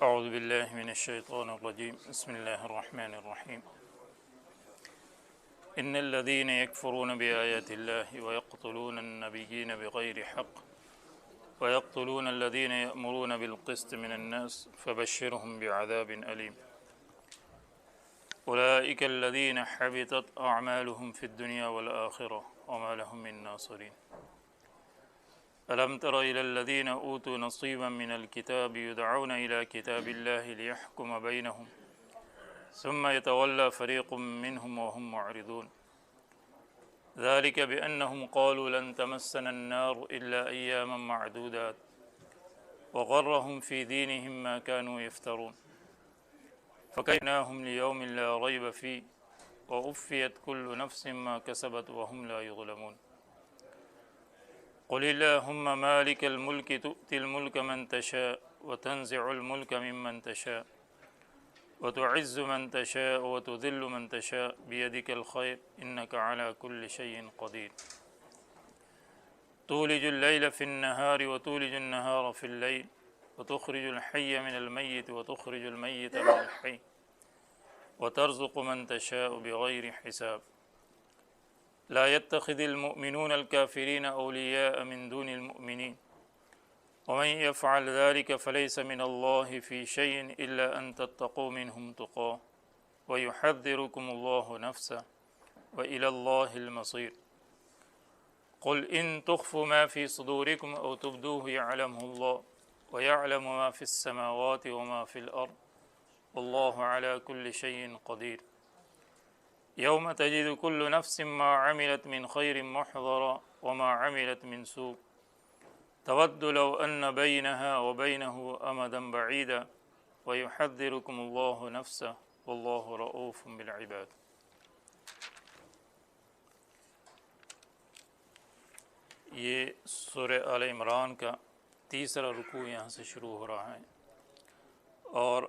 اعوذ باللہ من الشیطان الرجیم بسم اللہ الرحمن الرحیم ان الذین یکفرون بآیات اللہ ویقتلون النبیین بغیر حق ویقتلون الذین یأمرون بالقسط من الناس فبشرهم بعذاب علیم اولئک الذین حبطت اعمالهم فی الدنیا والآخرہ وما لهم من ناصرین ألم تر إلى الذين أوتوا نصيبا من الكتاب يدعون إلى كتاب الله ليحكم بينهم ثم يتولى فريق منهم وهم معرضون ذلك بأنهم قالوا لن تمسنا النار إلا أياما معدودات وغرهم في دينهم ما كانوا يفترون فكيناهم ليوم لا ريب فيه ووفيت كل نفس ما كسبت وهم لا يظلمون قل اللهم مالك الملك تؤتي الملك من تشاء وتنزع الملك ممن تشاء وتعز من تشاء وتذل من تشاء بيدك الخير إنك على كل شيء قدير تولج الليل في النهار وتولج النهار في الليل وتخرج الحي من الميت وتخرج الميت من الحي وترزق من تشاء بغير حساب لا يتخذ المؤمنون الكافرين أولياء من دون المؤمنين ومن يفعل ذلك فليس من الله في شيء إلا أن تتقوا منهم تقاه ويحذركم الله نفسه وإلى الله المصير قل إن تخفوا ما في صدوركم أو تبدوه يعلمه الله ويعلم ما في السماوات وما في الأرض والله على كل شيء قدير يوم تجد كل نفس ما عملت من خير محضرا وما عملت من سوء تود لو أن بينها وبينه أمدا بعيدا ويحذركم الله نفسه والله رؤوف بالعباد۔ یہ سورہ آل عمران کا تیسرا رکوع یہاں سے شروع ہو رہا ہے اور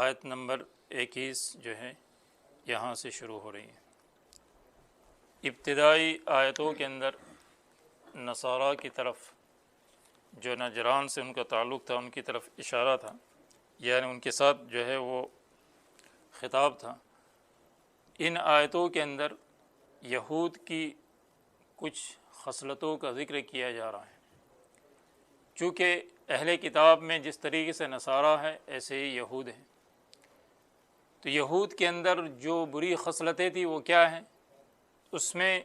آیت نمبر 21 جو ہے یہاں سے شروع ہو رہی ہے۔ ابتدائی آیتوں کے اندر نصارہ کی طرف جو نجران سے ان کا تعلق تھا ان کی طرف اشارہ تھا، یعنی ان کے ساتھ جو ہے وہ خطاب تھا۔ ان آیتوں کے اندر یہود کی کچھ خصلتوں کا ذکر کیا جا رہا ہے۔ چونکہ اہل کتاب میں جس طریقے سے نصارہ ہے ایسے ہی یہود ہیں، تو یہود کے اندر جو بری خصلتیں تھیں وہ کیا ہیں؟ اس میں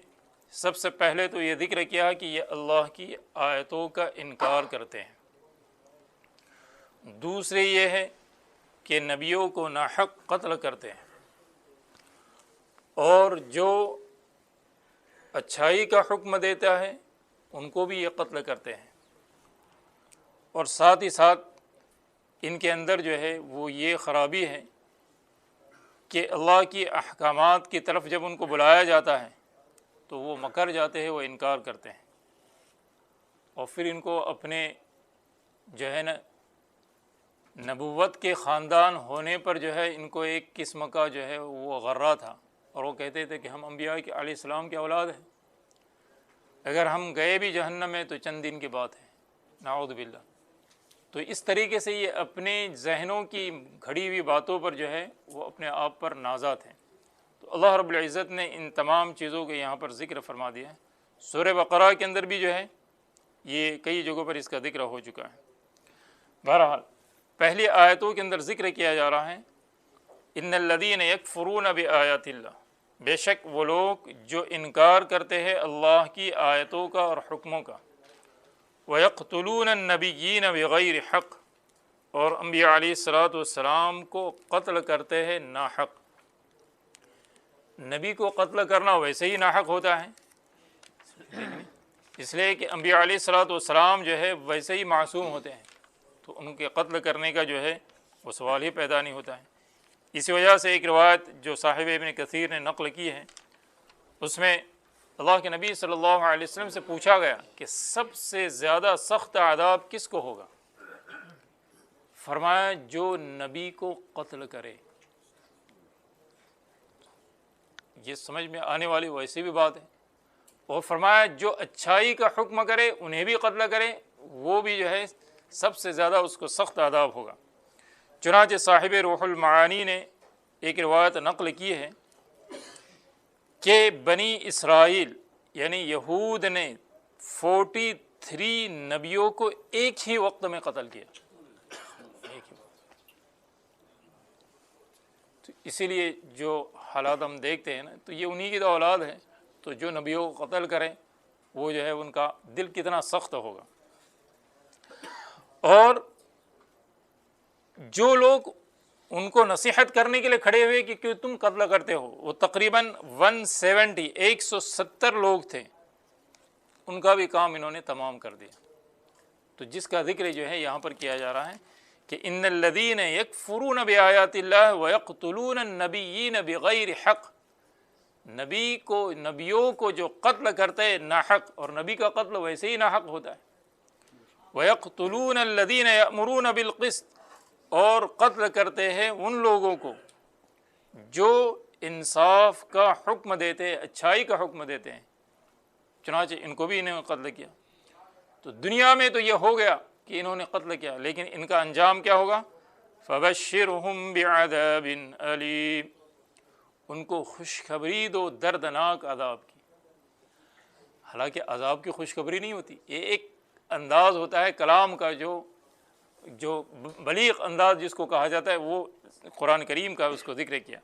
سب سے پہلے تو یہ ذکر کیا کہ یہ اللہ کی آیتوں کا انکار کرتے ہیں۔ دوسرے یہ ہے کہ نبیوں کو ناحق قتل کرتے ہیں، اور جو اچھائی کا حکم دیتا ہے ان کو بھی یہ قتل کرتے ہیں، اور ساتھ ہی ساتھ ان کے اندر جو ہے وہ یہ خرابی ہے کہ اللہ کی احکامات کی طرف جب ان کو بلایا جاتا ہے تو وہ مکر جاتے ہیں، وہ انکار کرتے ہیں، اور پھر ان کو اپنے جو ہے نا نبوت کے خاندان ہونے پر جو ہے ان کو ایک قسم کا جو ہے وہ غرہ تھا، اور وہ کہتے تھے کہ ہم انبیاء علیہ السلام کے اولاد ہیں، اگر ہم گئے بھی جہنم میں تو چند دن کی بات ہے، نعوذ باللہ۔ تو اس طریقے سے یہ اپنے ذہنوں کی گھڑی ہوئی باتوں پر جو ہے وہ اپنے آپ پر نازات ہیں۔ تو اللہ رب العزت نے ان تمام چیزوں کو یہاں پر ذکر فرما دیا ہے۔ سورہ بقرہ کے اندر بھی جو ہے یہ کئی جگہوں پر اس کا ذکر ہو چکا ہے۔ بہرحال پہلی آیتوں کے اندر ذکر کیا جا رہا ہے ان الذین یکفرون بآیات اللہ، بے شک وہ لوگ جو انکار کرتے ہیں اللہ کی آیتوں کا اور حکموں کا، وَيَقْتُلُونَ النَّبِيِّينَ بِغَيْرِ حق، اور انبیاء علیہ السلام کو قتل کرتے ہیں ناحق۔ نبی کو قتل کرنا ویسے ہی ناحق ہوتا ہے، اس لیے کہ انبیاء علیہ السلام جو ہے ویسے ہی معصوم ہوتے ہیں، تو ان کے قتل کرنے کا جو ہے وہ سوال ہی پیدا نہیں ہوتا ہے۔ اسی وجہ سے ایک روایت جو صاحب ابن کثیر نے نقل کی ہے، اس میں اللہ کے نبی صلی اللہ علیہ وسلم سے پوچھا گیا کہ سب سے زیادہ سخت عذاب کس کو ہوگا؟ فرمایا جو نبی کو قتل کرے۔ یہ سمجھ میں آنے والی ویسی بھی بات ہے، اور فرمایا جو اچھائی کا حکم کرے انہیں بھی قتل کرے، وہ بھی جو ہے سب سے زیادہ اس کو سخت عذاب ہوگا۔ چنانچہ صاحب روح المعانی نے ایک روایت نقل کی ہے کہ بنی اسرائیل یعنی یہود نے 43 نبیوں کو ایک ہی وقت میں قتل کیا، ایک ہی وقت۔ تو اسی لیے جو حالات ہم دیکھتے ہیں نا، تو یہ انہی کی تو اولاد ہے، تو جو نبیوں کو قتل کریں وہ جو ہے ان کا دل کتنا سخت ہوگا۔ اور جو لوگ ان کو نصیحت کرنے کے لیے کھڑے ہوئے کہ کیوں تم قتل کرتے ہو، وہ تقریباً 170 لوگ تھے، ان کا بھی کام انہوں نے تمام کر دیا۔ تو جس کا ذکر جو ہے یہاں پر کیا جا رہا ہے کہ ان الذین یکفرون بآیات اللہ ویقتلون النبیین بغیر حق، نبیوں کو جو قتل کرتے ہیں ناحق، اور نبی کا قتل ویسے ہی ناحق ہوتا ہے، ویقتلون الذین یأمرون بالقسط، اور قتل کرتے ہیں ان لوگوں کو جو انصاف کا حکم دیتے ہیں، اچھائی کا حکم دیتے ہیں، چنانچہ ان کو بھی انہوں نے قتل کیا۔ تو دنیا میں تو یہ ہو گیا کہ انہوں نے قتل کیا، لیکن ان کا انجام کیا ہوگا؟ فَبَشِّرْهُم بِعَذَابٍ أَلِيمٍ، ان کو خوشخبری دو دردناک عذاب کی۔ حالانکہ عذاب کی خوشخبری نہیں ہوتی، یہ ایک انداز ہوتا ہے کلام کا جو بلیغ انداز جس کو کہا جاتا ہے، وہ قرآن کریم کا اس کو ذکر کیا۔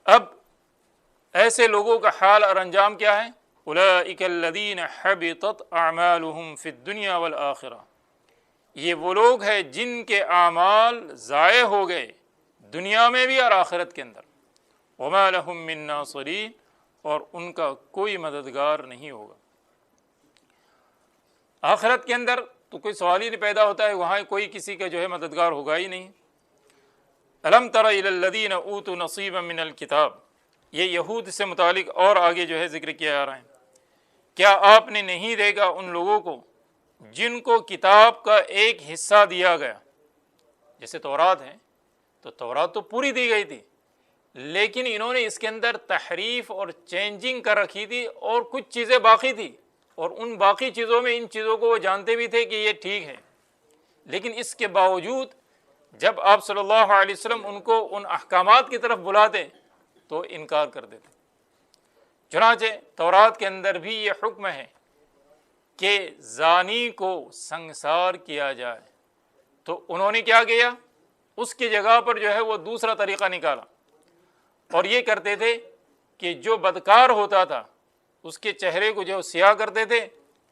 اب ایسے لوگوں کا حال اور انجام کیا ہے؟ اولئک الذین حبطت اعمالهم فی الدنیا والآخرہ، یہ وہ لوگ ہیں جن کے اعمال ضائع ہو گئے دنیا میں بھی اور آخرت کے اندر، وما لهم من ناصرین، اور ان کا کوئی مددگار نہیں ہوگا۔ آخرت کے اندر تو کوئی سوال ہی نہیں پیدا ہوتا ہے، وہاں کوئی کسی کا جو ہے مددگار ہوگا ہی نہیں۔ الم تر الی الذین اوتوا نصیبا من الکتاب، یہ یہود سے متعلق اور آگے جو ہے ذکر کیا جا رہا ہے۔ کیا آپ نے نہیں دیکھا ان لوگوں کو جن کو کتاب کا ایک حصہ دیا گیا؟ جیسے تورات ہے، تو تورات تو پوری دی گئی تھی، لیکن انہوں نے اس کے اندر تحریف اور چینجنگ کر رکھی تھی، اور کچھ چیزیں باقی تھی، اور ان باقی چیزوں میں ان چیزوں کو وہ جانتے بھی تھے کہ یہ ٹھیک ہے، لیکن اس کے باوجود جب آپ صلی اللہ علیہ وسلم ان کو ان احکامات کی طرف بلاتے تو انکار کر دیتے۔ چنانچہ تورات کے اندر بھی یہ حکم ہے کہ زانی کو سنگسار کیا جائے، تو انہوں نے کیا کیا؟ اس کی جگہ پر جو ہے وہ دوسرا طریقہ نکالا، اور یہ کرتے تھے کہ جو بدکار ہوتا تھا اس کے چہرے کو جو سیاہ کرتے تھے،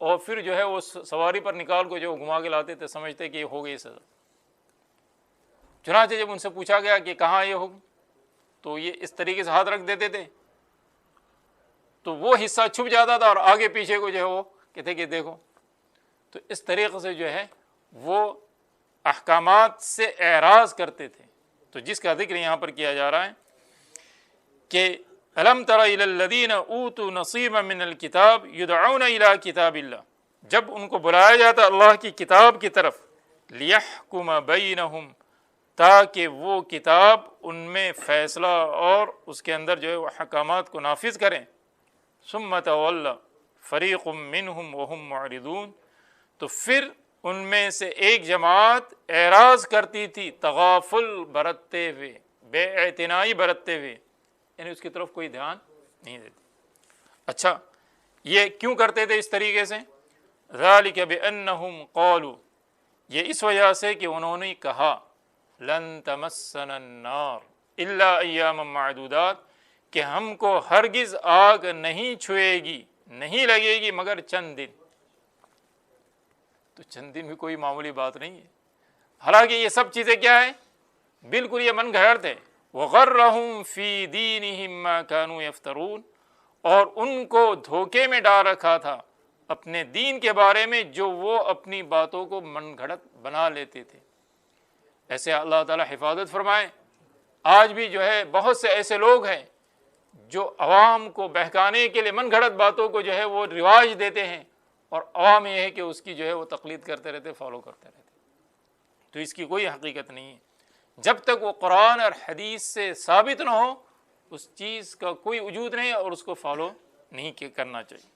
اور پھر جو ہے وہ سواری پر نکال کو جو گھما کے لاتے تھے، سمجھتے کہ یہ ہو گئی سزا۔ چنانچہ جب ان سے پوچھا گیا کہ کہاں یہ حکم، تو یہ اس طریقے سے ہاتھ رکھ دیتے تھے، تو وہ حصہ چھپ جاتا تھا اور آگے پیچھے کو جو ہے وہ کہتے کہ دیکھو۔ تو اس طریقے سے جو ہے وہ احکامات سے اعراض کرتے تھے۔ تو جس کا ذکر یہاں پر کیا جا رہا ہے کہ الم تر الی الذین اوتوا نصیبا من الکتاب یدعون الی کتاب اللہ، جب ان کو بلایا جاتا اللہ کی کتاب کی طرف، لیحکم بینہم، تاکہ وہ کتاب ان میں فیصلہ اور اس کے اندر جو ہے وہ احکامات کو نافذ کریں، ثم تولی فریق منہم وہم معرضون، تو پھر ان میں سے ایک جماعت اعراض کرتی تھی، تغافل برتتے ہوئے، بے اعتنائی برتتے ہوئے، یعنی اس کی طرف کوئی دھیان نہیں دیتی۔ اچھا، یہ کیوں کرتے تھے اس طریقے سے؟ ذالک بانہم قالوا، یہ اس وجہ سے کہ انہوں نے کہا، لن تمسنا النار الا ایاما معدودات، کہ ہم کو ہرگز آگ نہیں چھوئے گی، نہیں لگے گی مگر چند دن۔ تو چند دن بھی کوئی معمولی بات نہیں ہے، حالانکہ یہ سب چیزیں کیا ہیں؟ بالکل یہ من گھڑت ہے۔ وغرہم فی دینہم ما کانوا یفترون، اور ان کو دھوکے میں ڈال رکھا تھا اپنے دین کے بارے میں جو وہ اپنی باتوں کو من گھڑت بنا لیتے تھے۔ ایسے اللہ تعالیٰ حفاظت فرمائے۔ آج بھی جو ہے بہت سے ایسے لوگ ہیں جو عوام کو بہکانے کے لیے من گھڑت باتوں کو جو ہے وہ رواج دیتے ہیں، اور عوام یہ ہے کہ اس کی جو ہے وہ تقلید کرتے رہتے، فالو کرتے رہتے۔ تو اس کی کوئی حقیقت نہیں ہے، جب تک وہ قرآن اور حدیث سے ثابت نہ ہو اس چیز کا کوئی وجود نہیں، اور اس کو فالو نہیں کرنا چاہیے۔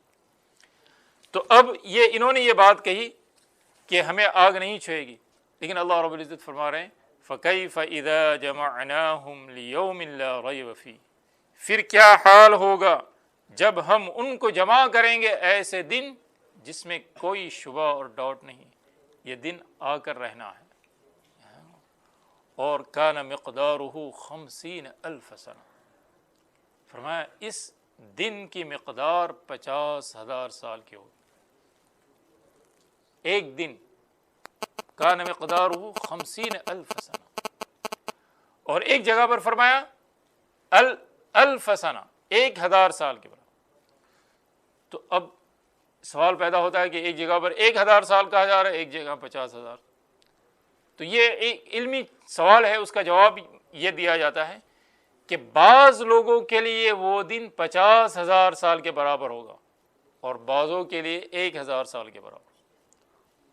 تو اب انہوں نے یہ بات کہی کہ ہمیں آگ نہیں چھوئے گی، لیکن اللہ رب العزت فرما رہے ہیں فَكَيْفَ إِذَا جَمَعْنَاهُمْ لِيَوْمٍ لَا رَيْبَ فِيهِ، پھر کیا حال ہوگا جب ہم ان کو جمع کریں گے ایسے دن جس میں کوئی شبہ اور ڈاؤٹ نہیں، یہ دن آ کر رہنا ہے۔ اور کان مقدارہ 50,000 سنہ، فرمایا اس دن کی مقدار 50,000 سال کی ہوگی۔ ایک دن کان مقدارہ 50,000 سنہ، اور ایک جگہ پر فرمایا 1000 سنہ، 1000 سال کے برابر۔ تو اب سوال پیدا ہوتا ہے کہ ایک جگہ پر 1000 سال کہا جا رہا ہے، ایک جگہ 50,000۔ تو یہ ایک علمی سوال ہے، اس کا جواب یہ دیا جاتا ہے کہ بعض لوگوں کے لیے وہ دن 50,000 سال کے برابر ہوگا، اور بعضوں کے لیے 1000 سال کے برابر،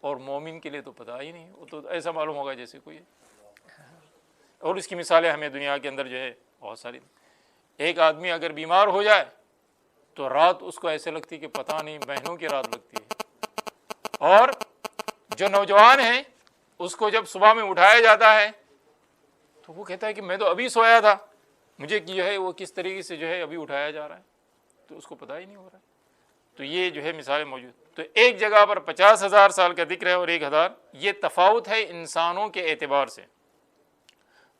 اور مومن کے لیے تو پتہ ہی نہیں، وہ تو ایسا معلوم ہوگا جیسے کوئی ہے۔ اور اس کی مثالیں ہمیں دنیا کے اندر جو ہے بہت ساری۔ ایک آدمی اگر بیمار ہو جائے تو رات اس کو ایسے لگتی کہ پتہ نہیں مہینوں کی رات لگتی ہے، اور جو نوجوان ہیں اس کو جب صبح میں اٹھایا جاتا ہے تو وہ کہتا ہے کہ میں تو ابھی سویا تھا، مجھے جو ہے وہ کس طریقے سے جو ہے ابھی اٹھایا جا رہا ہے، تو اس کو پتہ ہی نہیں ہو رہا ہے۔ تو یہ جو ہے مثالیں موجود، تو ایک جگہ پر 50,000 سال کا ذکر ہے اور 1000، یہ تفاوت ہے انسانوں کے اعتبار سے۔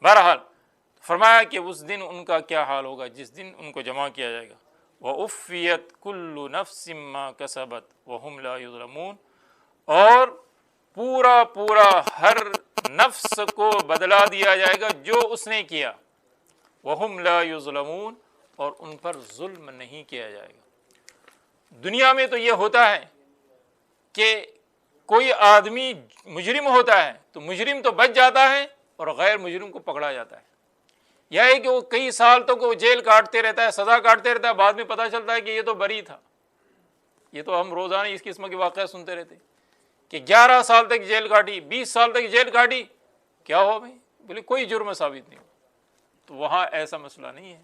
بہرحال فرمایا کہ اس دن ان کا کیا حال ہوگا جس دن ان کو جمع کیا جائے گا۔ وَأُوفِّيَتْ كُلُّ نَفْسٍ مَّا كَسَبَتْ وَهُمْ لَا يُظْلَمُونَ، اور پورا ہر نفس کو بدلا دیا جائے گا جو اس نے کیا، وَهُمْ لَا يُظْلَمُونَ، اور ان پر ظلم نہیں کیا جائے گا۔ دنیا میں تو یہ ہوتا ہے کہ کوئی آدمی مجرم ہوتا ہے تو مجرم تو بچ جاتا ہے اور غیر مجرم کو پکڑا جاتا ہے، یا ہے کہ وہ کئی سال تک وہ جیل کاٹتے رہتا ہے، سزا کاٹتے رہتا ہے، بعد میں پتہ چلتا ہے کہ یہ تو بری تھا۔ یہ تو ہم روزانہ اس قسم کے واقعہ سنتے رہتے کہ 11 سال تک جیل کاٹی، 20 سال تک جیل کاٹی، کیا ہوا بھائی؟ بولے کوئی جرم ثابت نہیں ہوا۔ تو وہاں ایسا مسئلہ نہیں ہے،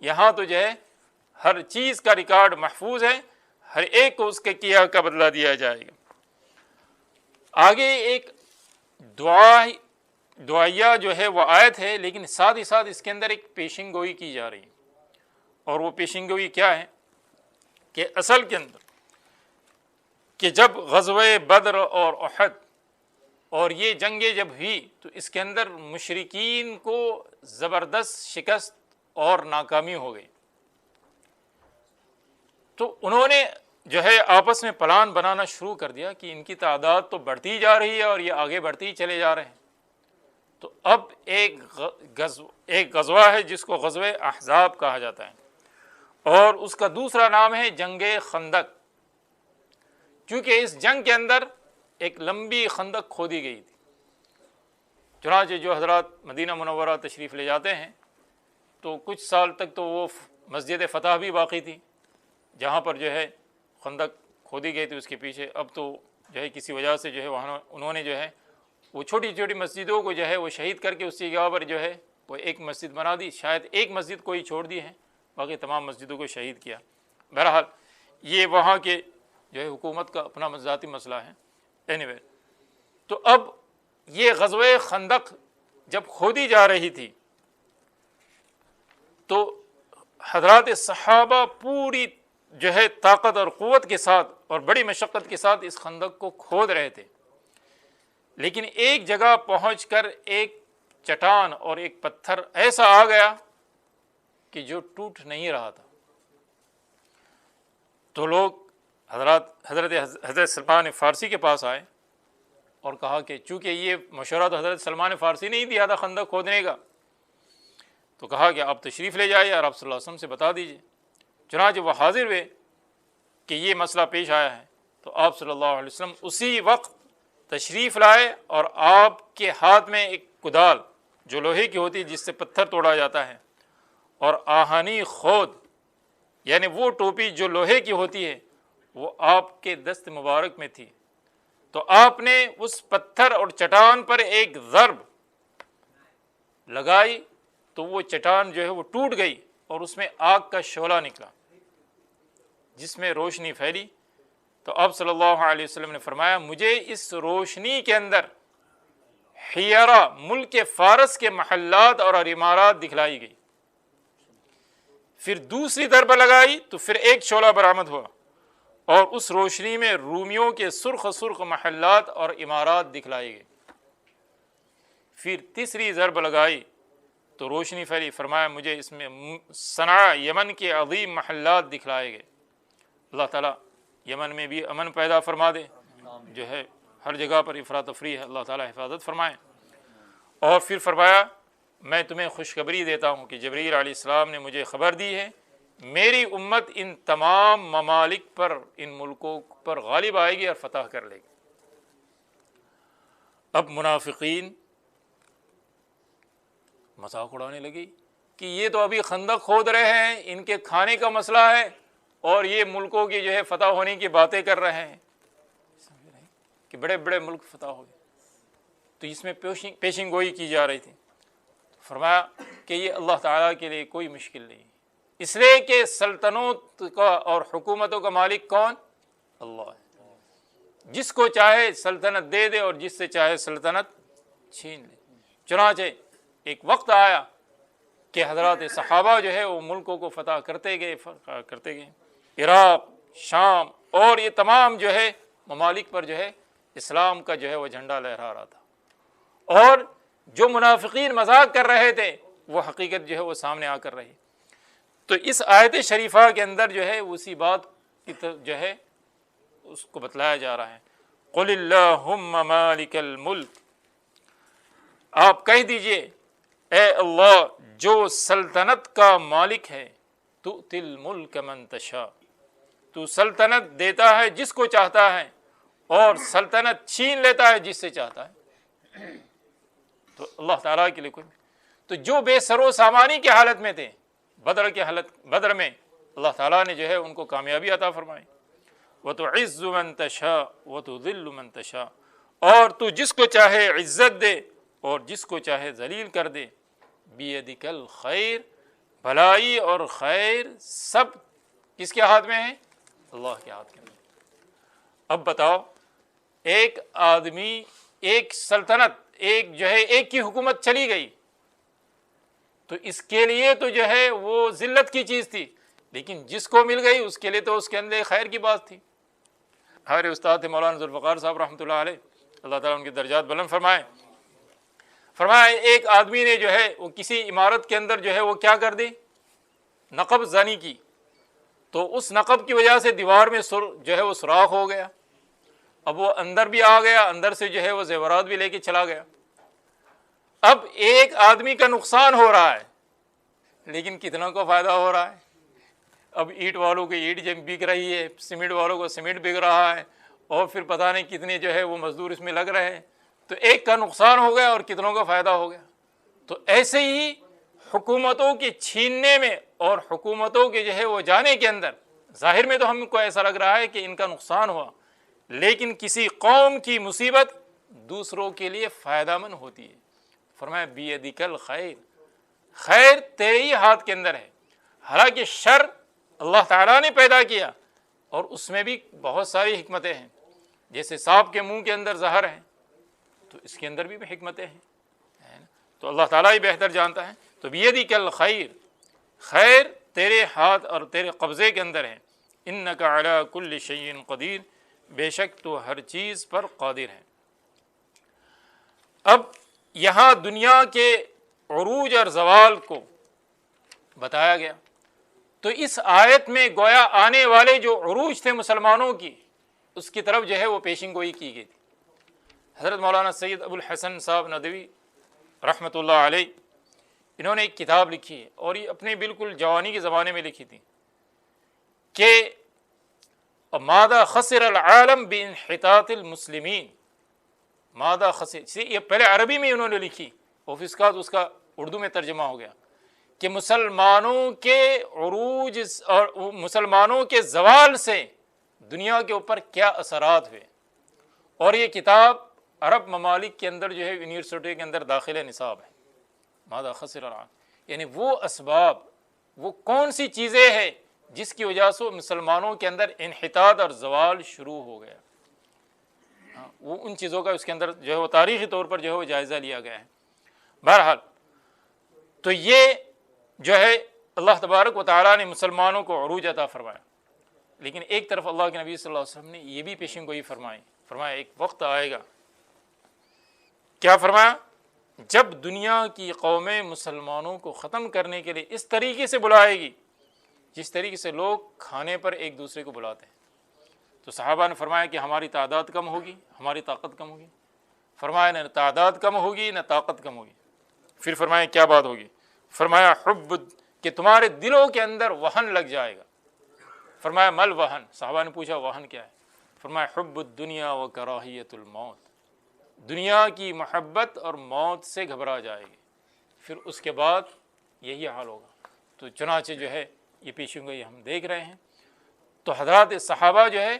یہاں تو جو ہے ہر چیز کا ریکارڈ محفوظ ہے، ہر ایک کو اس کے کیا کا بدلہ دیا جائے گا۔ آگے ایک دعائیہ جو ہے وہ آیت ہے، لیکن ساتھ ہی ساتھ اس کے اندر ایک پیشن گوئی کی جا رہی ہے، اور وہ پیشن گوئی کیا ہے کہ اصل کے اندر کہ جب غزوہ بدر اور احد اور یہ جنگیں جب ہوئی تو اس کے اندر مشرکین کو زبردست شکست اور ناکامی ہو گئی، تو انہوں نے جو ہے آپس میں پلان بنانا شروع کر دیا کہ ان کی تعداد تو بڑھتی جا رہی ہے اور یہ آگے بڑھتی ہی چلے جا رہے ہیں۔ تو اب ایک غزوہ ہے جس کو غزوہ احزاب کہا جاتا ہے، اور اس کا دوسرا نام ہے جنگ خندق، کیونکہ اس جنگ کے اندر ایک لمبی خندق کھودی گئی تھی۔ چنانچہ جو حضرات مدینہ منورہ تشریف لے جاتے ہیں تو کچھ سال تک تو وہ مسجد فتح بھی باقی تھی جہاں پر جو ہے خندق کھودی گئی تھی، اس کے پیچھے اب تو جو ہے کسی وجہ سے جو ہے وہاں انہوں نے جو ہے وہ چھوٹی چھوٹی مسجدوں کو جو ہے وہ شہید کر کے اس جگہ پر جو ہے وہ ایک مسجد بنا دی، شاید ایک مسجد کوئی چھوڑ دی ہے، باقی تمام مسجدوں کو شہید کیا۔ بہرحال یہ وہاں کے جو ہے حکومت کا اپنا ذاتی مسئلہ ہے۔ اینی تو اب یہ غزوہ خندق جب کھودی جا رہی تھی تو حضرات صحابہ پوری جو ہے طاقت اور قوت کے ساتھ اور بڑی مشقت کے ساتھ اس خندق کو کھود رہے تھے، لیکن ایک جگہ پہنچ کر ایک چٹان اور ایک پتھر ایسا آ گیا کہ جو ٹوٹ نہیں رہا تھا۔ تو لوگ حضرت سلمان فارسی کے پاس آئے اور کہا کہ چونکہ یہ مشورہ تو حضرت سلمان فارسی نے ہی دیا تھا خندق کھودنے کا، تو کہا کہ آپ تشریف لے جائیے اور آپ صلی اللہ علیہ وسلم سے بتا دیجیے۔ چنانچہ وہ حاضر ہوئے کہ یہ مسئلہ پیش آیا ہے، تو آپ صلی اللہ علیہ وسلم اسی وقت تشریف لائے اور آپ کے ہاتھ میں ایک کدال جو لوہے کی ہوتی ہے جس سے پتھر توڑا جاتا ہے، اور آہنی خود یعنی وہ ٹوپی جو لوہے کی ہوتی ہے وہ آپ کے دست مبارک میں تھی، تو آپ نے اس پتھر اور چٹان پر ایک ضرب لگائی تو وہ چٹان جو ہے وہ ٹوٹ گئی اور اس میں آگ کا شعلہ نکلا جس میں روشنی پھیلی۔ تو آپ صلی اللہ علیہ وسلم نے فرمایا مجھے اس روشنی کے اندر حیرہ ملک فارس کے محلات اور عمارات دکھلائی گئی. پھر دوسری ضرب لگائی تو پھر ایک شعلہ برآمد ہوا اور اس روشنی میں رومیوں کے سرخ سرخ محلات اور عمارات دکھلائی گئی. پھر تیسری ضرب لگائی تو روشنی پھیلی. فرمایا مجھے اس میں صنعاء یمن کے عظیم محلات دکھلائے گئے. اللہ تعالیٰ یمن میں بھی امن پیدا فرما دے، جو ہے ہر جگہ پر افراتفری ہے، اللہ تعالیٰ حفاظت فرمائے. اور پھر فرمایا میں تمہیں خوشخبری دیتا ہوں کہ جبرائیل علیہ السلام نے مجھے خبر دی ہے میری امت ان تمام ممالک پر، ان ملکوں پر غالب آئے گی اور فتح کر لے گی. اب منافقین مذاق اڑانے لگی کہ یہ تو ابھی خندق کھود رہے ہیں، ان کے کھانے کا مسئلہ ہے اور یہ ملکوں کی جو ہے فتح ہونے کی باتیں کر رہے ہیں کہ بڑے بڑے ملک فتح ہو گئے. تو اس میں پیشن گوئی کی جا رہی تھی. فرمایا کہ یہ اللہ تعالیٰ کے لیے کوئی مشکل نہیں، اس لیے کہ سلطنت کا اور حکومتوں کا مالک کون؟ اللہ ہے. جس کو چاہے سلطنت دے دے اور جس سے چاہے سلطنت چھین لے. چنانچہ ایک وقت آیا کہ حضرات صحابہ جو ہے وہ ملکوں کو فتح کرتے گئے. عراق، شام اور یہ تمام جو ہے ممالک پر جو ہے اسلام کا جو ہے وہ جھنڈا لہرا رہا تھا. اور جو منافقین مذاق کر رہے تھے وہ حقیقت جو ہے وہ سامنے آ کر رہی. تو اس آیت شریفہ کے اندر جو ہے اسی بات کی جو ہے اس کو بتلایا جا رہا ہے. قل اللہم مالک الملک، آپ کہہ دیجئے اے اللہ جو سلطنت کا مالک ہے، تؤتی الملک من تشاء، تو سلطنت دیتا ہے جس کو چاہتا ہے اور سلطنت چھین لیتا ہے جس سے چاہتا ہے. تو اللہ تعالیٰ کے لیے کوئی، تو جو بے سر و سامانی کی حالت میں تھے بدر میں اللہ تعالیٰ نے جو ہے ان کو کامیابی عطا فرمائی. وتعز من تشاء وتذل من تشاء، اور تو جس کو چاہے عزت دے اور جس کو چاہے ذلیل کر دے. بیدک الخیر، بھلائی اور خیر سب کس کے ہاتھ میں ہے؟ اللہ کے ہاتھ میں. اب بتاؤ ایک آدمی، ایک سلطنت، ایک جو ہے ایک کی حکومت چلی گئی تو اس کے لیے تو جو ہے وہ ذلت کی چیز تھی، لیکن جس کو مل گئی اس کے لیے تو اس کے اندر خیر کی بات تھی. ہمارے استاد تھے مولانا ذوالفقار صاحب رحمۃ اللہ علیہ، اللہ تعالیٰ ان کے درجات بلند فرمائے. فرمایا ایک آدمی نے جو ہے وہ کسی عمارت کے اندر جو ہے وہ کیا کر دی، نقب زنی کی، تو اس نقب کی وجہ سے دیوار میں جو ہے وہ سوراخ ہو گیا. اب وہ اندر بھی آ گیا، اندر سے جو ہے وہ زیورات بھی لے کے چلا گیا. اب ایک آدمی کا نقصان ہو رہا ہے لیکن کتنا کو فائدہ ہو رہا ہے. اب اینٹ والوں کو اینٹ جب بک رہی ہے، سیمنٹ والوں کو سیمنٹ بک رہا ہے، اور پھر پتہ نہیں کتنے جو ہے وہ مزدور اس میں لگ رہے ہیں. تو ایک کا نقصان ہو گیا اور کتنوں کا فائدہ ہو گیا. تو ایسے ہی حکومتوں کے چھیننے میں اور حکومتوں کے جو ہے وہ جانے کے اندر ظاہر میں تو ہم کو ایسا لگ رہا ہے کہ ان کا نقصان ہوا، لیکن کسی قوم کی مصیبت دوسروں کے لیے فائدہ مند ہوتی ہے. فرمایا بیدک الخیر، خیر تیرے ہی ہاتھ کے اندر ہے. حالانکہ شر اللہ تعالیٰ نے پیدا کیا اور اس میں بھی بہت ساری حکمتیں ہیں. جیسے سانپ کے منہ کے اندر زہر ہے تو اس کے اندر بھی حکمتیں ہیں، تو اللہ تعالیٰ ہی بہتر جانتا ہے. تو بیدک الخیر، خیر تیرے ہاتھ اور تیرے قبضے کے اندر ہے. انک علی کل شیء قدیر، بے شک تو ہر چیز پر قادر ہے. اب یہاں دنیا کے عروج اور زوال کو بتایا گیا، تو اس آیت میں گویا آنے والے جو عروج تھے مسلمانوں کی اس کی طرف جو ہے وہ پیشن گوئی کی گئی تھی. حضرت مولانا سید ابو الحسن صاحب ندوی رحمۃ اللہ علیہ، انہوں نے ایک کتاب لکھی ہے اور یہ اپنے بالکل جوانی کے زمانے میں لکھی تھی کہ ماذا خسر العالم بانحطاط المسلمین. ماذا خسر، یہ پہلے عربی میں انہوں نے لکھی اور پھر اس کا اردو میں ترجمہ ہو گیا کہ مسلمانوں کے عروج اور مسلمانوں کے زوال سے دنیا کے اوپر کیا اثرات ہوئے. اور یہ کتاب عرب ممالک کے اندر جو ہے یونیورسٹی کے اندر داخل نصاب ہے. ماذا خسر العالم، یعنی وہ اسباب، وہ کون سی چیزیں ہیں جس کی وجہ سے مسلمانوں کے اندر انحطاط اور زوال شروع ہو گیا. وہ ان چیزوں کا اس کے اندر جو ہے وہ تاریخی طور پر جو ہے وہ جائزہ لیا گیا ہے۔ بہرحال تو یہ جو ہے اللہ تبارک و تعالیٰ نے مسلمانوں کو عروج عطا فرمایا، لیکن ایک طرف اللہ کے نبی صلی اللہ علیہ وسلم نے یہ بھی پیشن گوئی فرمایا ایک وقت آئے گا، کیا فرمایا؟ جب دنیا کی قومیں مسلمانوں کو ختم کرنے کے لیے اس طریقے سے بلائے گی جس طریقے سے لوگ کھانے پر ایک دوسرے کو بلاتے ہیں۔ تو صحابہ نے فرمایا کہ ہماری تعداد کم ہوگی، ہماری طاقت کم ہوگی۔ فرمایا نہ تعداد کم ہوگی نہ طاقت کم ہوگی۔ پھر فرمایا کیا بات ہوگی؟ فرمایا حب، کہ تمہارے دلوں کے اندر وہن لگ جائے گا۔ فرمایا مل وہن، صحابہ نے پوچھا وہن کیا ہے؟ فرمایا حب الدنیا و کراہیت الموت، دنیا کی محبت اور موت سے گھبرا جائے گی، پھر اس کے بعد یہی حال ہوگا۔ تو چنانچہ جو ہے یہ پیشن گوئی ہم دیکھ رہے ہیں۔ تو حضرات صحابہ جو ہے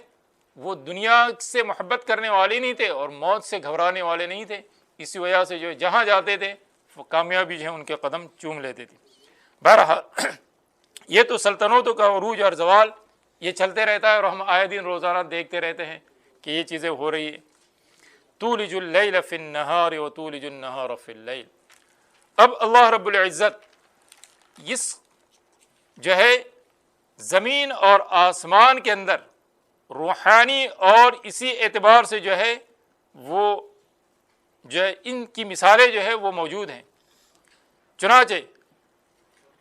وہ دنیا سے محبت کرنے والے نہیں تھے اور موت سے گھبرانے والے نہیں تھے، اسی وجہ سے جو ہے جہاں جاتے تھے وہ کامیابی جو ہے ان کے قدم چوم لیتے تھے۔ بہرحال یہ تو سلطنتوں کا عروج اور زوال یہ چلتے رہتا ہے، اور ہم آئے دن روزانہ دیکھتے رہتے ہیں کہ یہ چیزیں ہو رہی ہیں۔ تولج اللیل فی النہار وتولج النہار فی اللیل۔ اب اللہ رب العزت اس جو ہے زمین اور آسمان کے اندر روحانی اور اسی اعتبار سے جو ہے وہ جو ہے ان کی مثالیں جو ہے وہ موجود ہیں۔ چنانچہ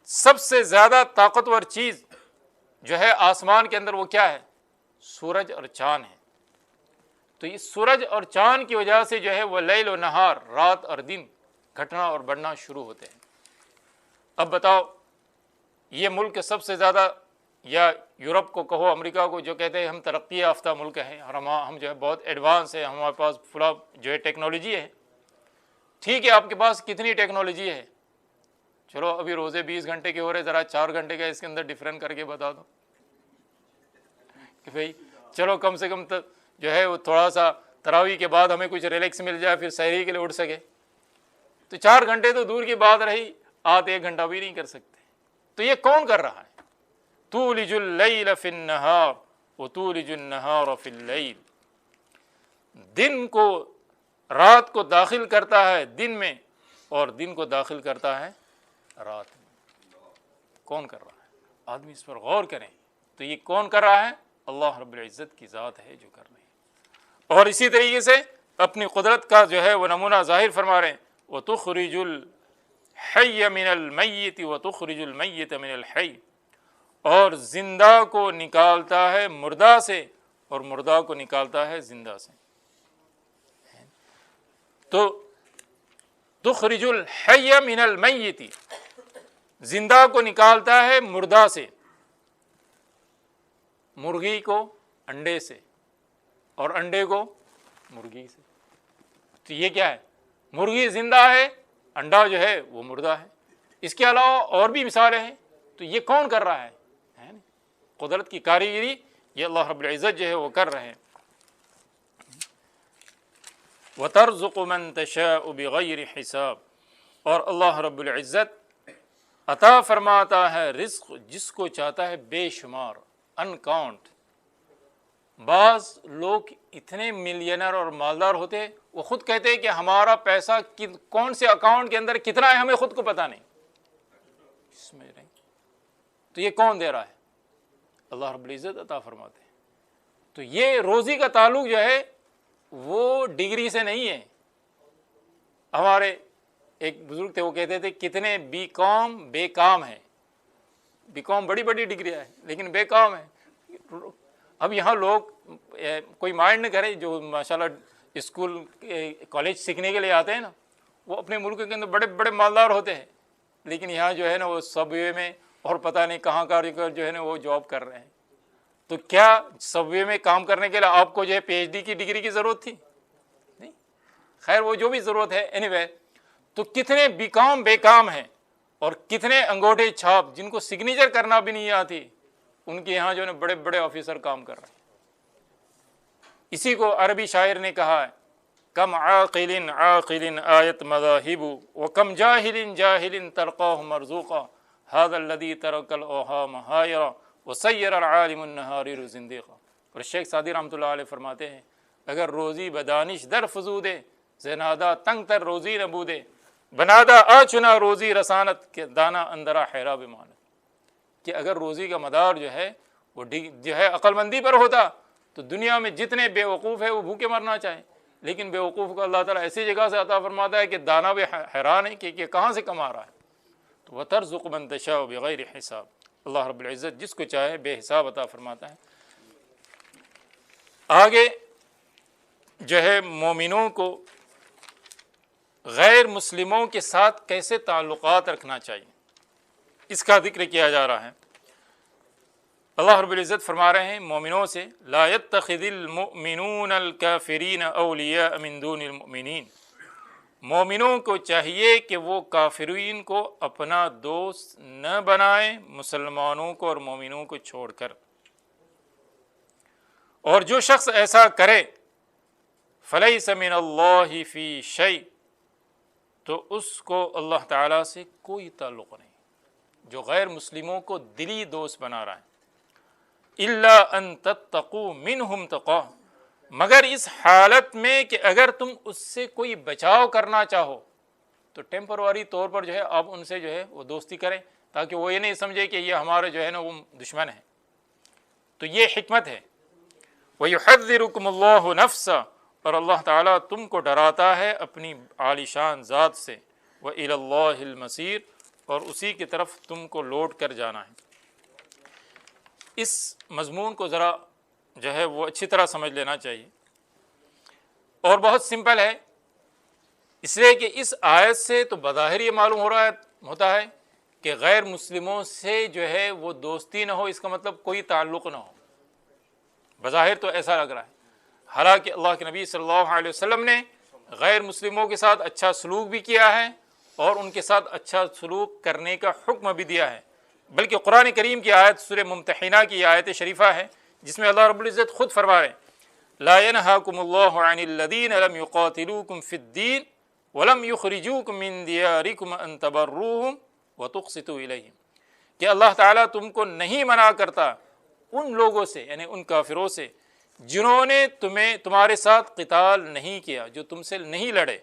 سب سے زیادہ طاقتور چیز جو ہے آسمان کے اندر وہ کیا ہے؟ سورج اور چاند ہے۔ تو اس سورج اور چاند کی وجہ سے جو ہے وہ لیل و نہار، رات اور دن گھٹنا اور بڑھنا شروع ہوتے ہیں۔ اب بتاؤ، یہ ملک سب سے زیادہ، یا یورپ کو کہو، امریکہ کو، جو کہتے ہیں ہم ترقی یافتہ ملک ہیں اور ہم جو ہے بہت ایڈوانس ہے، ہمارے پاس فلاں جو ہے ٹیکنالوجی ہے۔ ٹھیک ہے، آپ کے پاس کتنی ٹیکنالوجی ہے؟ چلو ابھی روزے 20 گھنٹے کے ہو رہے، ذرا 4 گھنٹے کا اس کے اندر ڈفرینٹ کر کے بتا دو کہ بھئی چلو کم سے کم جو ہے وہ تھوڑا سا تراویح کے بعد ہمیں کچھ ریلیکس مل جائے، پھر سحری کے لیے اٹھ سکے۔ تو 4 گھنٹے تو دور کی بات رہی، آدھ 1 گھنٹہ بھی نہیں کر سکتے۔ تو یہ کون کر رہا ہے؟ تولج اللیل فی النہار وتولج النہار فی اللیل، دن کو رات کو داخل کرتا ہے دن میں اور دن کو داخل کرتا ہے رات میں۔ کون کر رہا ہے؟ آدمی اس پر غور کریں تو یہ کون کر رہا ہے؟ اللہ رب العزت کی ذات ہے جو کر رہی ہے۔ اور اسی طریقے سے اپنی قدرت کا جو ہے وہ نمونہ ظاہر فرما رہے ہیں، وَتُخْرِجُ الْحَيَّ مِنَ الْمَيِّتِ وَتُخْرِجُ الْمَيِّتَ مِنَ الْحَيِّ، اور زندہ کو نکالتا ہے مردہ سے اور مردہ کو نکالتا ہے زندہ سے۔ تو تخرج الحی من المیت، زندہ کو نکالتا ہے مردہ سے، مرغی کو انڈے سے اور انڈے کو مرغی سے۔ تو یہ کیا ہے؟ مرغی زندہ ہے، انڈا جو ہے وہ مردہ ہے۔ اس کے علاوہ اور بھی مثالیں ہیں۔ تو یہ کون کر رہا ہے؟ قدرت کی کاریگری یہ اللہ رب العزت جو ہے وہ کر رہے ہیں۔ وَتَرْزُقُ مَن تَشَاءُ بِغَيْرِ حِسَاب، اور اللہ رب العزت عطا فرماتا ہے رزق جس کو چاہتا ہے بے شمار، ان کاؤنٹ۔ بعض لوگ اتنے ملینر اور مالدار ہوتے وہ خود کہتے ہیں کہ ہمارا پیسہ کون سے اکاؤنٹ کے اندر کتنا ہے ہمیں خود کو پتہ نہیں۔ تو یہ کون دے رہا ہے؟ اللہ رب العزت عطا فرماتے ہیں۔ تو یہ روزی کا تعلق جو ہے وہ ڈگری سے نہیں ہے۔ ہمارے ایک بزرگ تھے، وہ کہتے تھے کتنے بی کام بے کام ہیں۔ بی کام بڑی بڑی ڈگریاں ہیں لیکن بے کام ہیں۔ اب یہاں لوگ کوئی مائنڈ نہ کرے، جو ماشاءاللہ اسکول کالج سیکھنے کے لیے آتے ہیں نا، وہ اپنے ملک کے اندر بڑے بڑے مالدار ہوتے ہیں، لیکن یہاں جو ہے نا وہ سب وے میں اور پتہ نہیں کہاں کا جو ہے نا وہ جاب کر رہے ہیں۔ تو کیا سب وے میں کام کرنے کے لیے آپ کو جو ہے پی ایچ ڈی کی ڈگری کی ضرورت تھی؟ نہیں، خیر وہ جو بھی ضرورت ہے اینی وے۔ تو کتنے بی کام بے کام ہیں اور کتنے انگوٹھے چھاپ جن کو سگنیچر کرنا بھی نہیں آتی، ان کے یہاں جو ہے بڑے بڑے آفیسر کام کر رہے ہیں۔ اسی کو عربی شاعر نے کہا ہے، کم عاقل عاقل آیت مذاہب وکم جاہل جاہل تلقاہ مرزوقا هذا الذي ترك الاوهام حائرا وسير العالم النهارير زنديقا۔ اور شیخ سعدی رحمۃ اللہ علیہ فرماتے ہیں اگر روزی بدانش در فزودے، زنادہ تنگ تر روزی نبودے، بنادا آ چنا روزی رسانت کے دانا اندرا حیرا بمانت، کہ اگر روزی کا مدار جو ہے وہ جو ہے عقل مندی پر ہوتا تو دنیا میں جتنے بے وقوف ہے وہ بھوکے مرنا چاہیں، لیکن بے وقوف کو اللہ تعالیٰ ایسی جگہ سے عطا فرماتا ہے کہ دانا بھی حیران ہے کہ کہاں سے کما رہا ہے۔ تو وَتَرْزُقُ مَن تَشَاءُ بِغَيْرِ حساب، اللہ رب العزت جس کو چاہے بے حساب عطا فرماتا ہے۔ آگے جو ہے مومنوں کو غیر مسلموں کے ساتھ کیسے تعلقات رکھنا چاہیے، اس کا ذکر کیا جا رہا ہے۔ اللہ رب العزت فرما رہے ہیں مومنوں سے، لا يتخذ المؤمنون الکافرین اولیاء من دون المؤمنین، مومنوں کو چاہیے کہ وہ کافرین کو اپنا دوست نہ بنائیں مسلمانوں کو اور مومنوں کو چھوڑ کر، اور جو شخص ایسا کرے فلیس من اللہ فی شیء، تو اس کو اللہ تعالیٰ سے کوئی تعلق نہیں، جو غیر مسلموں کو دلی دوست بنا رہا ہے۔ الا ان تتقوا منہم تقا، مگر اس حالت میں کہ اگر تم اس سے کوئی بچاؤ کرنا چاہو تو ٹیمپروری طور پر جو ہے آپ ان سے جو ہے وہ دوستی کریں، تاکہ وہ یہ نہیں سمجھے کہ یہ ہمارے جو ہے نا وہ دشمن ہے۔ تو یہ حکمت ہے۔ وَيُحَذِّرُكُمُ اللَّهُ نَفْسًا، اور اللہ تعالیٰ تم کو ڈراتا ہے اپنی عالی شان ذات سے، وَإِلَى اللَّهِ الْمَصِيرُ، اور اسی کی طرف تم کو لوٹ کر جانا ہے۔ اس مضمون کو ذرا جو ہے وہ اچھی طرح سمجھ لینا چاہیے، اور بہت سمپل ہے، اس لیے کہ اس آیت سے تو بظاہر یہ معلوم ہوتا ہے کہ غیر مسلموں سے جو ہے وہ دوستی نہ ہو، اس کا مطلب کوئی تعلق نہ ہو، بظاہر تو ایسا لگ رہا ہے۔ حالانکہ اللہ کے نبی صلی اللہ علیہ وسلم نے غیر مسلموں کے ساتھ اچھا سلوک بھی کیا ہے اور ان کے ساتھ اچھا سلوک کرنے کا حکم بھی دیا ہے، بلکہ قرآن کریم کی آیت سورہ ممتحنہ کی آیت شریفہ ہے جس میں اللہ رب العزت خود فرما رہے ہیں، لا ينهاكم الله عن الذين لم يقاتلوكم في الدين ولم يخرجوكم من دياركم ان تبروهم وتقسطوا اليهم، کہ اللہ تعالیٰ تم کو نہیں منع کرتا ان لوگوں سے، یعنی ان کافروں سے جنہوں نے تمہارے ساتھ قتال نہیں کیا، جو تم سے نہیں لڑے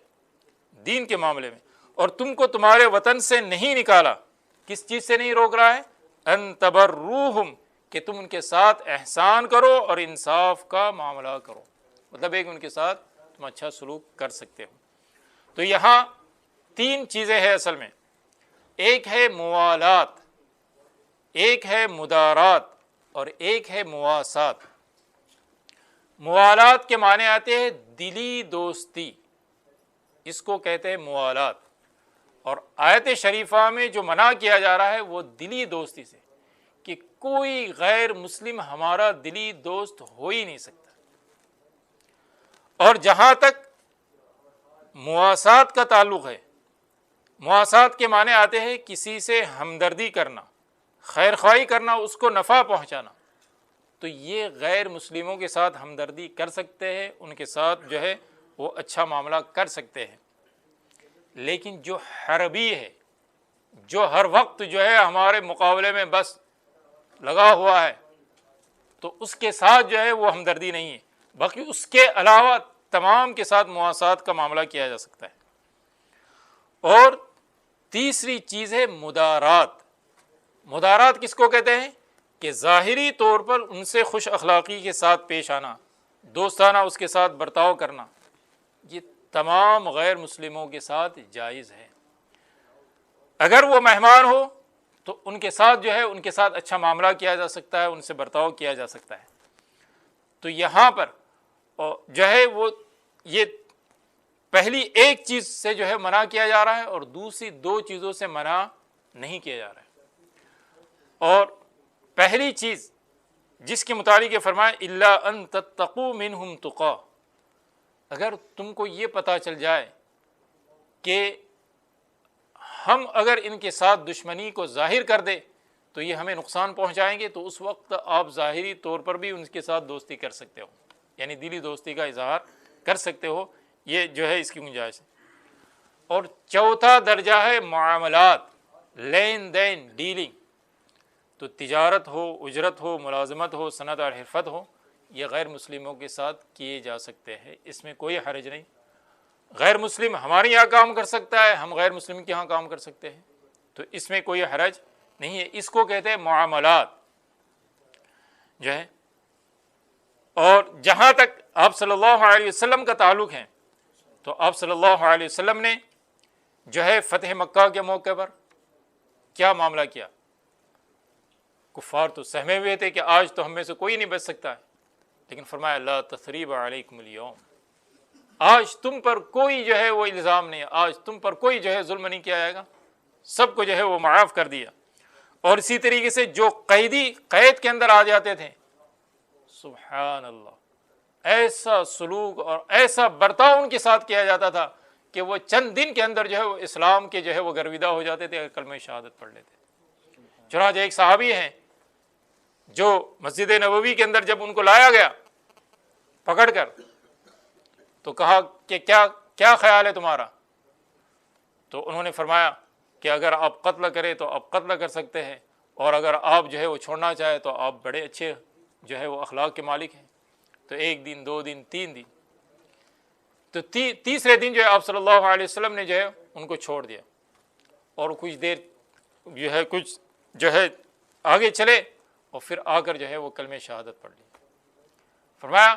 دین کے معاملے میں، اور تم کو تمہارے وطن سے نہیں نکالا۔ کس چیز سے نہیں روک رہا ہے؟ ان تبروہم، کہ تم ان کے ساتھ احسان کرو اور انصاف کا معاملہ کرو، مطلب ایک ان کے ساتھ تم اچھا سلوک کر سکتے ہو۔ تو یہاں تین چیزیں ہیں اصل میں، ایک ہے موالات، ایک ہے مدارات، اور ایک ہے مواسات۔ موالات کے معنی آتے ہیں دلی دوستی، اس کو کہتے ہیں موالات، اور آیت شریفہ میں جو منع کیا جا رہا ہے وہ دلی دوستی سے، کہ کوئی غیر مسلم ہمارا دلی دوست ہو ہی نہیں سکتا۔ اور جہاں تک مواسات کا تعلق ہے، مواسات کے معنی آتے ہیں کسی سے ہمدردی کرنا، خیر خواہی کرنا، اس کو نفع پہنچانا، تو یہ غیر مسلموں کے ساتھ ہمدردی کر سکتے ہیں، ان کے ساتھ جو ہے وہ اچھا معاملہ کر سکتے ہیں۔ لیکن جو حربی ہے، جو ہر وقت جو ہے ہمارے مقابلے میں بس لگا ہوا ہے، تو اس کے ساتھ جو ہے وہ ہمدردی نہیں ہے، باقی اس کے علاوہ تمام کے ساتھ مواسات کا معاملہ کیا جا سکتا ہے۔ اور تیسری چیز ہے مدارات۔ مدارات کس کو کہتے ہیں؟ کہ ظاہری طور پر ان سے خوش اخلاقی کے ساتھ پیش آنا، دوستانہ اس کے ساتھ برتاؤ کرنا، یہ تمام غیر مسلموں کے ساتھ جائز ہے۔ اگر وہ مہمان ہو تو ان کے ساتھ جو ہے ان کے ساتھ اچھا معاملہ کیا جا سکتا ہے، ان سے برتاؤ کیا جا سکتا ہے۔ تو یہاں پر جو ہے وہ یہ پہلی ایک چیز سے جو ہے منع کیا جا رہا ہے اور دوسری دو چیزوں سے منع نہیں کیا جا رہا ہے۔ اور پہلی چیز جس کے متعلق یہ فرمائے الا ان تتقوا منہم تقا، اگر تم کو یہ پتہ چل جائے کہ ہم اگر ان کے ساتھ دشمنی کو ظاہر کر دیں تو یہ ہمیں نقصان پہنچائیں گے، تو اس وقت آپ ظاہری طور پر بھی ان کے ساتھ دوستی کر سکتے ہو، یعنی دلی دوستی کا اظہار کر سکتے ہو، یہ جو ہے اس کی گنجائش ہے۔ اور چوتھا درجہ ہے معاملات، لین دین، ڈیلنگ، تو تجارت ہو، اجرت ہو، ملازمت ہو، صنعت اور حرفت ہو، یہ غیر مسلموں کے ساتھ کیے جا سکتے ہیں، اس میں کوئی حرج نہیں۔ غیر مسلم ہمارے یہاں کام کر سکتا ہے، ہم غیر مسلم کے یہاں کام کر سکتے ہیں، تو اس میں کوئی حرج نہیں ہے۔ اس کو کہتے ہیں معاملات جو ہے۔ اور جہاں تک آپ صلی اللہ علیہ وسلم کا تعلق ہے، تو آپ صلی اللہ علیہ وسلم نے جو ہے فتح مکہ کے موقع پر کیا معاملہ کیا؟ کفار تو سہمے ہوئے تھے کہ آج تو ہم میں سے کوئی نہیں بچ سکتا ہے، لیکن فرمایا لا تثریب علیکم اليوم، آج تم پر کوئی جو ہے وہ الزام نہیں ہے، آج تم پر کوئی جو ہے ظلم نہیں کیا جائے گا، سب کو جو ہے وہ معاف کر دیا۔ اور اسی طریقے سے جو قیدی قید کے اندر آ جاتے تھے، سبحان اللہ، ایسا سلوک اور ایسا برتاؤ ان کے ساتھ کیا جاتا تھا کہ وہ چند دن کے اندر جو ہے وہ اسلام کے جو ہے وہ گرویدہ ہو جاتے تھے، کلمہ شہادت پڑھ لیتے۔ چنانچہ ایک صحابی ہیں جو مسجد نبوی کے اندر جب ان کو لایا گیا پکڑ کر، تو کہا کہ کیا خیال ہے تمہارا؟ تو انہوں نے فرمایا کہ اگر آپ قتل کریں تو آپ قتل کر سکتے ہیں، اور اگر آپ جو ہے وہ چھوڑنا چاہے تو آپ بڑے اچھے جو ہے وہ اخلاق کے مالک ہیں۔ تو ایک دن، دو دن، تین دن، تو تیسرے دن جو ہے آپ صلی اللہ علیہ وسلم نے جو ہے ان کو چھوڑ دیا، اور کچھ دیر جو ہے آگے چلے، اور پھر آ کر جو ہے وہ کلمہ شہادت پڑھ لی۔ فرمایا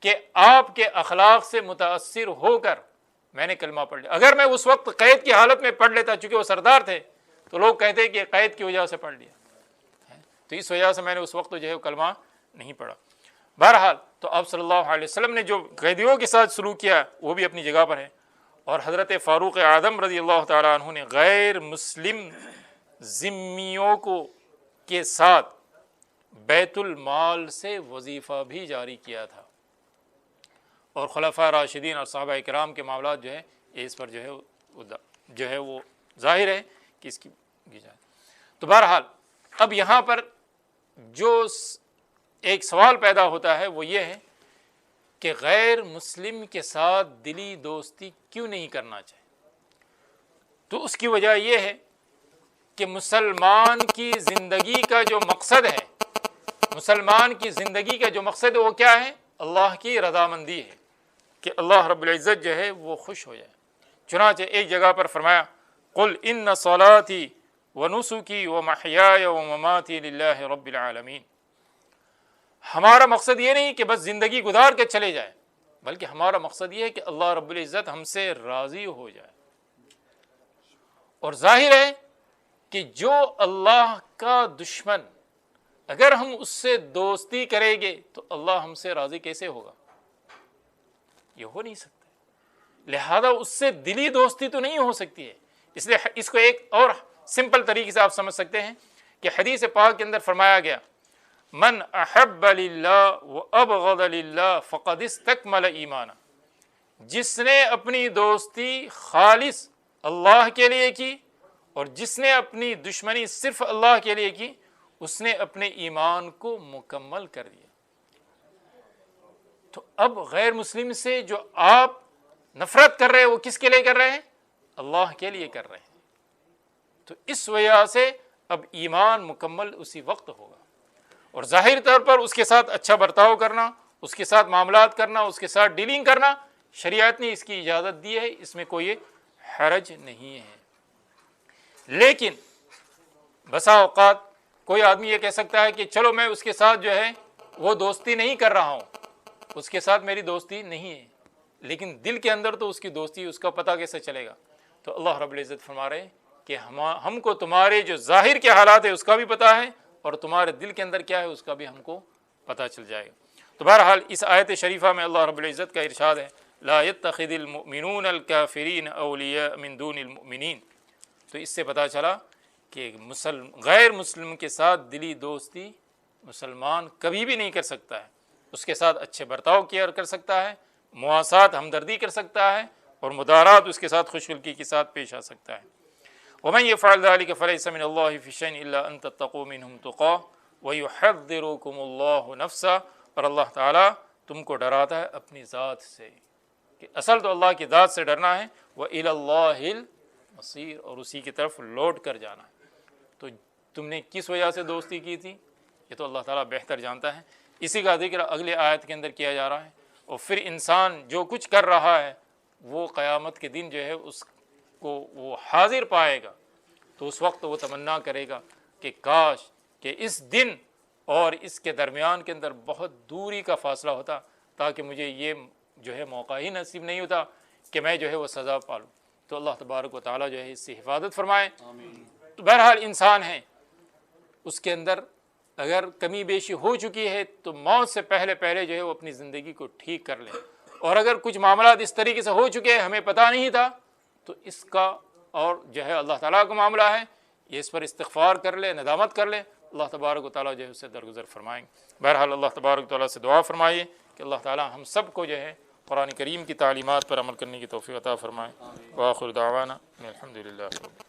کہ آپ کے اخلاق سے متاثر ہو کر میں نے کلمہ پڑھ لیا، اگر میں اس وقت قید کی حالت میں پڑھ لیتا، چونکہ وہ سردار تھے تو لوگ کہتے کہ قید کی وجہ سے پڑھ لیا، تو اس وجہ سے میں نے اس وقت جو ہے کلمہ نہیں پڑھا۔ بہرحال تو آپ صلی اللہ علیہ وسلم نے جو قیدیوں کے ساتھ سلوک کیا وہ بھی اپنی جگہ پر ہے۔ اور حضرت فاروق اعظم رضی اللہ تعالیٰ عنہ نے غیر مسلم ذمیوں کے ساتھ بیت المال سے وظیفہ بھی جاری کیا تھا، اور خلفاء راشدین اور صحابہ کرام کے معاملات جو ہے اس پر جو ہے وہ ظاہر ہے کہ اس کی جائے۔ تو بہرحال اب یہاں پر جو ایک سوال پیدا ہوتا ہے وہ یہ ہے کہ غیر مسلم کے ساتھ دلی دوستی کیوں نہیں کرنا چاہیے؟ تو اس کی وجہ یہ ہے کہ مسلمان کی زندگی کا جو مقصد ہے، مسلمان کی زندگی کا جو مقصد ہے وہ کیا ہے؟ اللہ کی رضامندی ہے، کہ اللہ رب العزت جو ہے وہ خوش ہو جائے۔ چنانچہ ایک جگہ پر فرمایا قل ان صلاتی ونسکی ومحیای ومماتی للہ رب العالمین، ہمارا مقصد یہ نہیں کہ بس زندگی گزار کے چلے جائے، بلکہ ہمارا مقصد یہ ہے کہ اللہ رب العزت ہم سے راضی ہو جائے۔ اور ظاہر ہے کہ جو اللہ کا دشمن، اگر ہم اس سے دوستی کریں گے تو اللہ ہم سے راضی کیسے ہوگا؟ یہ ہو نہیں سکتا، لہذا اس سے دلی دوستی تو نہیں ہو سکتی ہے۔ اس لیے اس کو ایک اور سمپل طریقے سے آپ سمجھ سکتے ہیں کہ حدیث پاک کے اندر فرمایا گیا من احب للہ وابغض للہ فقد استکمل ایمانہ، جس نے اپنی دوستی خالص اللہ کے لیے کی اور جس نے اپنی دشمنی صرف اللہ کے لیے کی، اس نے اپنے ایمان کو مکمل کر دیا۔ تو اب غیر مسلم سے جو آپ نفرت کر رہے ہیں وہ کس کے لیے کر رہے ہیں؟ اللہ کے لیے کر رہے ہیں۔ تو اس وجہ سے اب ایمان مکمل اسی وقت ہوگا، اور ظاہر طور پر اس کے ساتھ اچھا برتاؤ کرنا، اس کے ساتھ معاملات کرنا، اس کے ساتھ ڈیلنگ کرنا، شریعت نے اس کی اجازت دی ہے، اس میں کوئی حرج نہیں ہے۔ لیکن بسا اوقات کوئی آدمی یہ کہہ سکتا ہے کہ چلو میں اس کے ساتھ جو ہے وہ دوستی نہیں کر رہا ہوں، اس کے ساتھ میری دوستی نہیں ہے، لیکن دل کے اندر تو اس کی دوستی، اس کا پتہ کیسے چلے گا؟ تو اللہ رب العزت فرما رہے ہیں کہ ہم کو تمہارے جو ظاہر کے حالات ہے اس کا بھی پتہ ہے، اور تمہارے دل کے اندر کیا ہے اس کا بھی ہم کو پتہ چل جائے گا۔ تو بہرحال اس آیت شریفہ میں اللہ رب العزت کا ارشاد ہے لا يتخذ المؤمنون الکافرین اولیاء من دون المؤمنین۔ تو اس سے پتہ چلا کہ غیر مسلم کے ساتھ دلی دوستی مسلمان کبھی بھی نہیں کر سکتا ہے، اس کے ساتھ اچھے برتاؤ کیا کر سکتا ہے، مواسات ہمدردی کر سکتا ہے، اور مدارات اس کے ساتھ خوشخلقی کے ساتھ پیش آ سکتا ہے۔ ومن يفعل ذلك فليس من الله في شيء الا ان تتقوا منهم تقاه ويحذركم الله نفسه، اور اللہ تعالیٰ تم کو ڈراتا ہے اپنی ذات سے، کہ اصل تو اللہ کی ذات سے ڈرنا ہے، وإلى الله المصير، اور اسی کی طرف لوٹ کر جانا ہے۔ تو تم نے کس وجہ سے دوستی کی تھی یہ تو اللہ تعالیٰ بہتر جانتا ہے، اسی کا ذکر اگلے آیت کے اندر کیا جا رہا ہے۔ اور پھر انسان جو کچھ کر رہا ہے وہ قیامت کے دن جو ہے اس کو وہ حاضر پائے گا، تو اس وقت وہ تمنا کرے گا کہ کاش کہ اس دن اور اس کے درمیان کے اندر بہت دوری کا فاصلہ ہوتا، تاکہ مجھے یہ جو ہے موقع ہی نصیب نہیں ہوتا کہ میں جو ہے وہ سزا پالوں۔ تو اللہ تبارک و تعالیٰ جو ہے اس سے حفاظت فرمائے۔ تو بہرحال انسان ہے، اس کے اندر اگر کمی بیشی ہو چکی ہے تو موت سے پہلے پہلے جو ہے وہ اپنی زندگی کو ٹھیک کر لے، اور اگر کچھ معاملات اس طریقے سے ہو چکے ہیں ہمیں پتہ نہیں تھا تو اس کا اور جو ہے اللہ تعالیٰ کا معاملہ ہے، یہ اس پر استغفار کر لے، ندامت کر لے، اللہ تبارک و تعالیٰ جو ہے اس سے درگزر فرمائیں گے۔ بہرحال اللہ تبارک و تعالیٰ سے دعا فرمائیے کہ اللہ تعالیٰ ہم سب کو جو ہے قرآن کریم کی تعلیمات پر عمل کرنے کی توفیق عطا فرمائے۔ وآخر دعوانا الحمد للہ۔